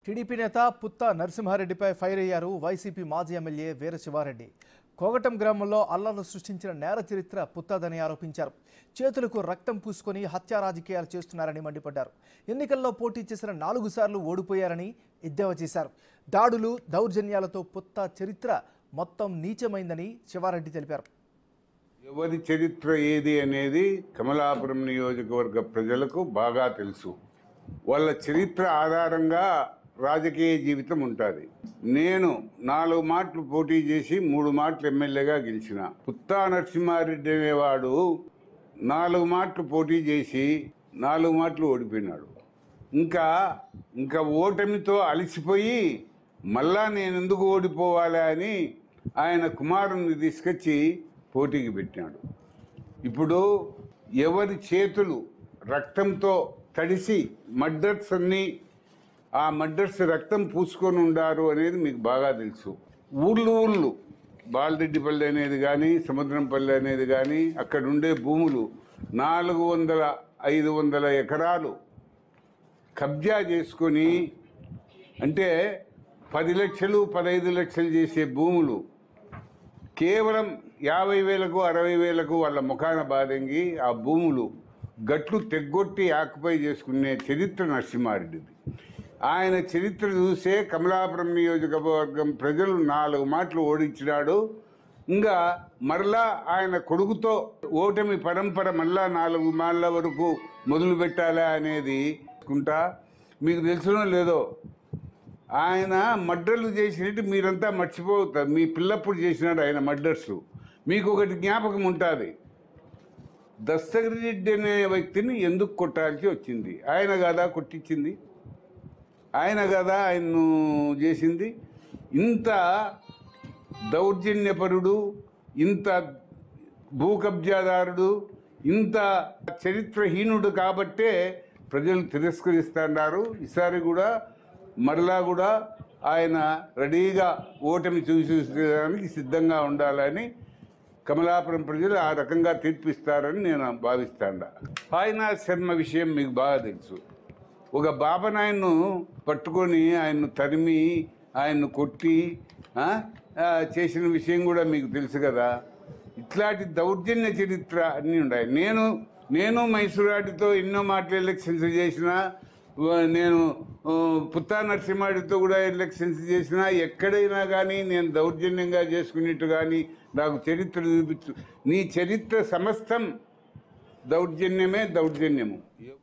TDP నేత Putta నరసింహారెడ్డిపై fire అయ్యారు YCP మాజీ ఎమ్మెల్యే వీర శివారెడ్డి. కోగటం గ్రామంలో అల్లర్లు సృష్టించిన నేర చరిత్ర పుత్తాదని ఆరోపించారు. చేతులకు రక్తం పూసుకొని హత్యా రాజకీయాలు చేస్తున్నారని మండిపడ్డారు. ఎన్నికల్లో పోటీ చేసిన 4 సార్లు ఓడిపోయారని ఎద్దేవా చేశారు. దాడులు, దౌర్జన్యాలతో పుత్తా చరిత్ర మొత్తం నీచమైందని శివారెడ్డి తెలిపారు. ఎవరి చరిత్ర ఏది అనేది కమలాపురం నియోజకవర్గ ప్రజలకు బాగా తెలుసు. వాళ్ళ చరిత్ర ఆధారంగా రాజకీయ జీవితం ఉంటుంది. నేను 4 మాటలు పోటీ చేసి 3 మాటలు ఎమ్మెల్యేగా గెలిచిన. పుత్తా నరసింహారెడ్డి అనేవాడు 4 మాటలు పోటీ చేసి 4 మాటలు ఓడిపోయినాడు. ఇంకా ఓటమితో అలసిపోయి మళ్ళా నేను ఎందుకు ఓడిపోవాలి అని ఆయన కుమారుని తీసుకొచ్చి పోటీకి పెట్టినాడు. ఇప్పుడు ఎవరి చేతులు రక్తంతో తడిసి మర్డర్స్ అన్నీ ఆ మర్డర్స్ రక్తం పూసుకొని ఉండారు అనేది మీకు బాగా తెలుసు. ఊళ్ళు బాలరెడ్డిపల్లి అనేది కానీ సముద్రంపల్లి అనేది కానీ అక్కడ ఉండే భూములు 400-500 ఎకరాలు కబ్జా చేసుకొని, అంటే 10 లక్షలు 15 లక్షలు చేసే భూములు కేవలం 50,000కు 60,000కు వాళ్ళ ముఖాన బాధంగి ఆ భూములు గట్లు తెగ్గొట్టి ఆక్యుపై చేసుకునే చరిత్ర నరసింహారెడ్డిది. ఆయన చరిత్ర చూసే కమలాపురం నియోజకవర్గం ప్రజలు 4 మాటలు ఓడించినాడు. ఇంకా మరలా ఆయన కొడుకుతో ఓటమి పరంపర మళ్ళా 4 మాళ్ళ వరకు మొదలు పెట్టాలా అనేది అనుకుంటా. మీకు తెలుసునో లేదో, ఆయన మర్డర్లు చేసినట్టు మీరంతా మర్చిపోతారు. మీ పిల్లప్పుడు చేసినాడు ఆయన మర్డర్స్. మీకు ఒకటి జ్ఞాపకం ఉంటుంది, దస్తగిరి అనే వ్యక్తిని ఎందుకు కొట్టాల్సి వచ్చింది? ఆయన కదా కొట్టించింది, ఆయన కదా ఆయన్ను చేసింది. ఇంత దౌర్జన్యపరుడు, ఇంత భూ కబ్జాదారుడు, ఇంత చరిత్రహీనుడు కాబట్టే ప్రజలు తిరస్కరిస్తున్నారు. ఈసారి కూడా మరలా కూడా ఆయన రెడీగా ఓటమి చూసేదానికి సిద్ధంగా ఉండాలని కమలాపురం ప్రజలు ఆ రకంగా తీర్పిస్తారని నేను భావిస్తాను. సాయినాథ్ శర్మ విషయం మీకు బాగా తెలుసు. ఒక బాబనాయన్ను పట్టుకొని ఆయన్ను తరిమి ఆయన్ను కొట్టి చేసిన విషయం కూడా మీకు తెలుసు కదా. ఇట్లాంటి దౌర్జన్య చరిత్ర అన్నీ ఉన్నాయి. నేను మైసూరాడితో ఎన్నో మాటలు ఎలక్షన్స్ చేసిన, నేను పుత్తా నరసింహారెడ్డితో కూడా ఎలక్షన్స్ చేసిన. ఎక్కడైనా కానీ నేను దౌర్జన్యంగా చేసుకునేట్టు కానీ నాకు చరిత్ర చూపించు. నీ చరిత్ర సమస్తం దౌర్జన్యము.